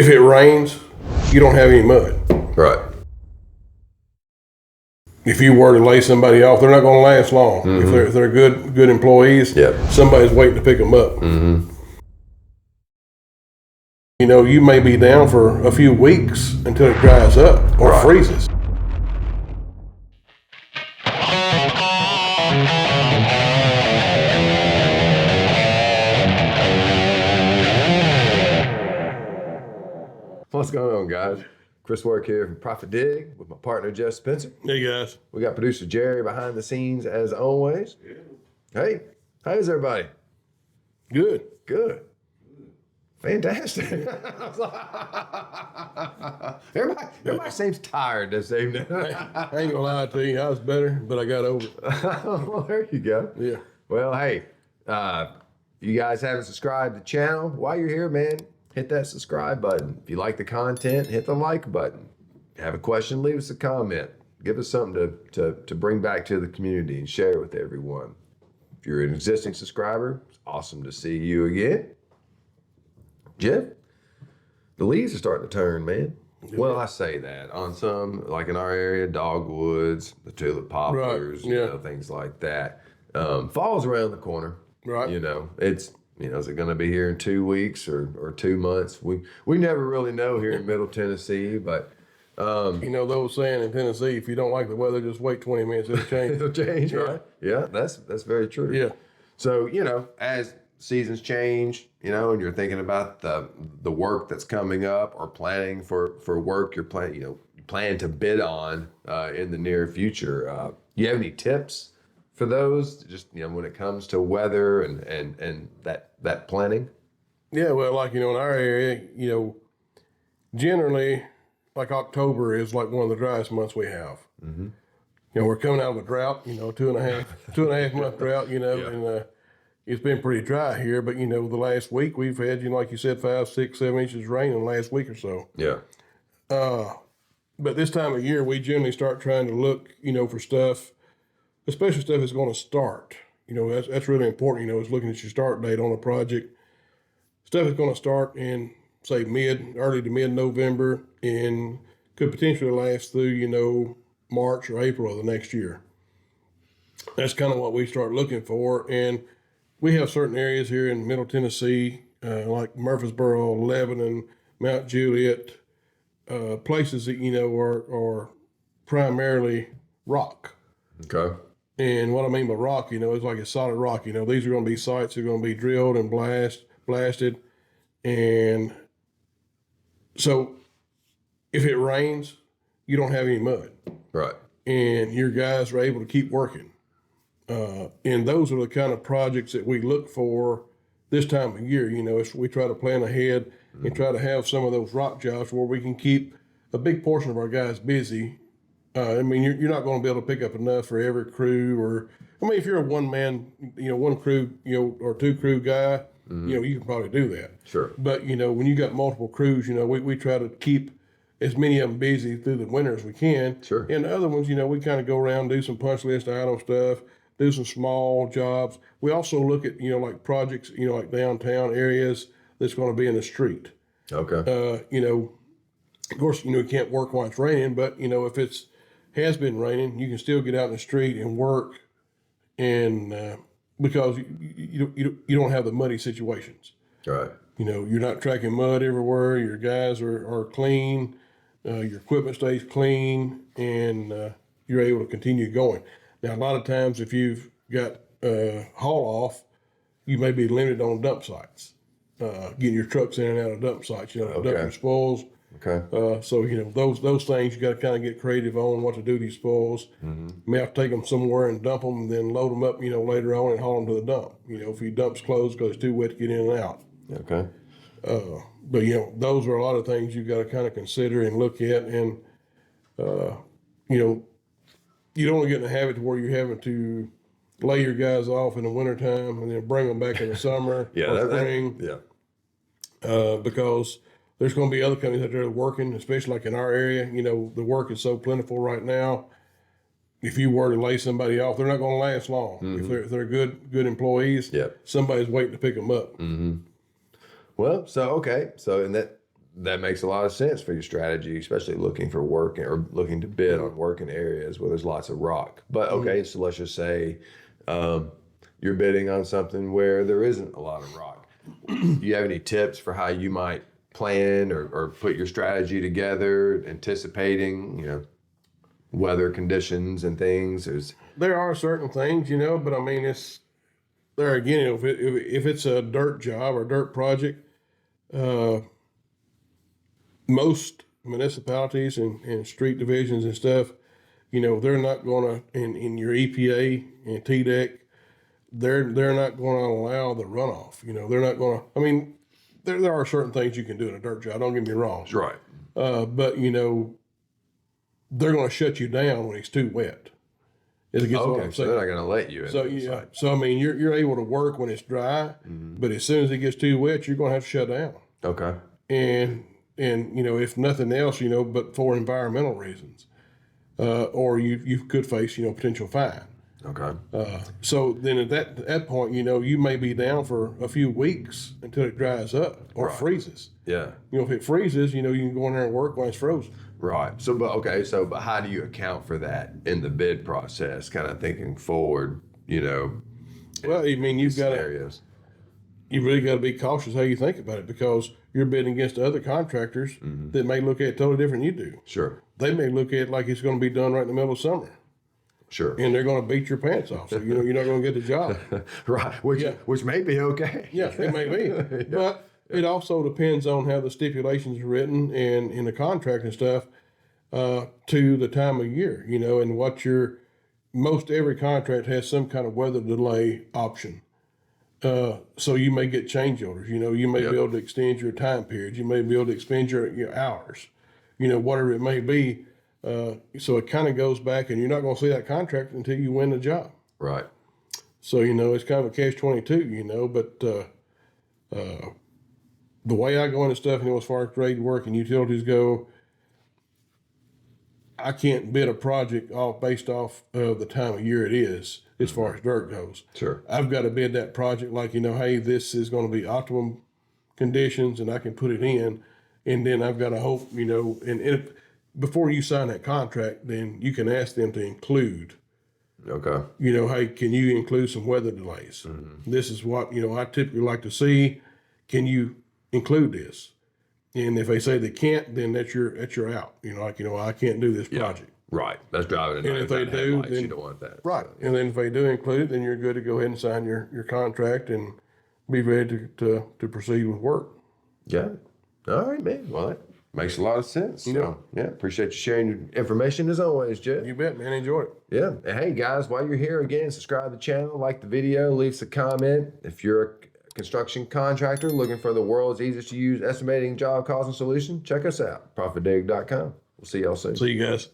if it rains, you don't have any mud. Right. If you were to lay somebody off, they're not going to last long. Mm-hmm. If they're good employees, somebody's waiting to pick them up. Mm-hmm. You know, you may be down for a few weeks until it dries up or freezes. What's going on, guys? Chris Work here from ProfitDig with my partner, Jeff Spencer. Hey, guys. We got producer Jerry behind the scenes as always. Yeah. Hey, how's everybody? Good. Good. Fantastic. everybody seems tired this evening. I ain't gonna lie to you, I was better, but I got over it. Well, there you go. Yeah. Well, hey, you guys haven't subscribed to the channel. While you're here, man, hit that subscribe button. If you like the content, hit the like button. If you have a question, leave us a comment. Give us something to bring back to the community and share with everyone. If you're an existing subscriber, it's awesome to see you again. Jeff, the leaves are starting to turn, man. Well, I say that. On some, like in our area, dogwoods, the tulip poplars, you know, things like that. Fall's around the corner. Right. You know, is it going to be here in 2 weeks or 2 months? We never really know here in Middle Tennessee, but you know, those saying in Tennessee, if you don't like the weather, just wait 20 minutes, it'll change. It'll change, right? Yeah, that's very true. Yeah. So, you know, as seasons change, you know, and you're thinking about the work that's coming up or planning for work you're plan to bid on in the near future. You have any tips for those, just, you know, when it comes to weather and that planning? Yeah, well, like, you know, in our area, you know, generally, like October is like one of the driest months we have. Mm-hmm. You know, we're coming out of a drought, you know, two and a half month drought, you know, and it's been pretty dry here. But, you know, the last week we've had, you know, like you said, 5, 6, 7 inches of rain in the last week or so. Yeah. But this time of year, we generally start trying to look, you know, for stuff, especially stuff that's going to start. You know, that's really important, you know, is looking at your start date on a project. Stuff that's going to start in, say, early to mid-November and could potentially last through, you know, March or April of the next year. That's kind of what we start looking for. And we have certain areas here in Middle Tennessee, like Murfreesboro, Lebanon, Mount Juliet, places that, you know, are primarily rock. Okay. And what I mean by rock, you know, is like a solid rock. You know, these are going to be sites that are going to be drilled and blasted. And so if it rains, you don't have any mud. Right. And your guys are able to keep working. And those are the kind of projects that we look for this time of year. You know, we try to plan ahead and try to have some of those rock jobs where we can keep a big portion of our guys busy. I mean, you're not going to be able to pick up enough for every crew if you're a one crew, you know, or 2 crew guy, you know, you can probably do that. Sure. But, you know, when you got multiple crews, you know, we try to keep as many of them busy through the winter as we can. Sure. And the other ones, you know, we kind of go around, do some punch list item stuff, do some small jobs. We also look at, you know, like projects, you know, like downtown areas that's going to be in the street. Okay. You know, of course, you know, you can't work while it's raining, but, you know, if has been raining, you can still get out in the street and work, and because you don't have the muddy situations. Right. You know, you're not tracking mud everywhere. Your guys are clean. Your equipment stays clean, and you're able to continue going. Now, a lot of times, if you've got haul off, you may be limited on dump sites, getting your trucks in and out of dump sites. You know, dump your spoils. Okay. So, you know, those things you got to kind of get creative on what to do with these spoils. Mm-hmm. You may have to take them somewhere and dump them, and then load them up, you know, later on and haul them to the dump. You know, if your dump's closed because it's too wet to get in and out. Okay. But, you know, those are a lot of things you've got to kind of consider and look at. And, you know, you don't want to get in the habit to where you're having to lay your guys off in the wintertime and then bring them back in the summer or spring. Because there's going to be other companies out there working, especially like in our area. You know, the work is so plentiful right now. If you were to lay somebody off, they're not going to last long. Mm-hmm. If they're good employees, somebody's waiting to pick them up. Mm-hmm. Well, so in that makes a lot of sense for your strategy, especially looking for work or looking to bid on work in areas where there's lots of rock. But okay, so let's just say you're bidding on something where there isn't a lot of rock. Do you have any tips for how you might plan or put your strategy together, anticipating, weather conditions and things? There are certain things, but I mean, it's there again. If it's a dirt job or dirt project, most municipalities and street divisions and stuff, they're not going to in your EPA and TDEC, they're not going to allow the runoff. They're not going to. I mean, there are certain things you can do in a dirt job. Don't get me wrong. Right. But they're going to shut you down when it's too wet. What I'm So saying. they're not going to let you in. So yeah. So I mean, you're able to work when it's dry, but as soon as it gets too wet, you're going to have to shut down. Okay. And if nothing else, but for environmental reasons, or you could face potential fine. Okay. So then at that point, you may be down for a few weeks until it dries up or freezes. Yeah. If it freezes, you can go in there and work when it's frozen. Right. But how do you account for that in the bid process? Kind of thinking forward, Well, I mean, you really got to be cautious how you think about it, because you're bidding against other contractors that may look at it totally different than you do. Sure. They may look at it like it's going to be done right in the middle of summer. Sure. And they're going to beat your pants off. So, you're not going to get the job. Right. Which may be okay. Yeah, it may be. But it also depends on how the stipulations are written and in the contract and stuff to the time of year, and what most every contract has some kind of weather delay option. So you may get change orders, you may be able to extend your time period. You may be able to extend your hours, whatever it may be. So it kind of goes back, and you're not going to see that contract until you win the job. Right. So, it's kind of a catch-22, but the way I go into stuff, as far as trade work and utilities go, I can't bid a project based off of the time of year it is, as far as dirt goes. Sure. I've got to bid that project like, hey, this is going to be optimum conditions, and I can put it in, and then I've got to hope, before you sign that contract, then you can ask them to include. Okay. Hey, can you include some weather delays? This is what, I typically like to see. Can you include this? And if they say they can't, then that's your out. I can't do this project. Right. That's driving And if they do, then you don't want that. Right. So, and then if they do include it, then you're good to go ahead and sign your contract and be ready to proceed with work. Yeah. All right, man. Well, that makes a lot of sense. So, appreciate you sharing your information as always, Jeff. You bet, man. Enjoy it. Yeah. And hey, guys, while you're here, again, subscribe to the channel, like the video, leave us a comment. If you're a construction contractor looking for the world's easiest to use estimating job cost and solution, check us out, ProfitDig.com. We'll see y'all soon. See you guys.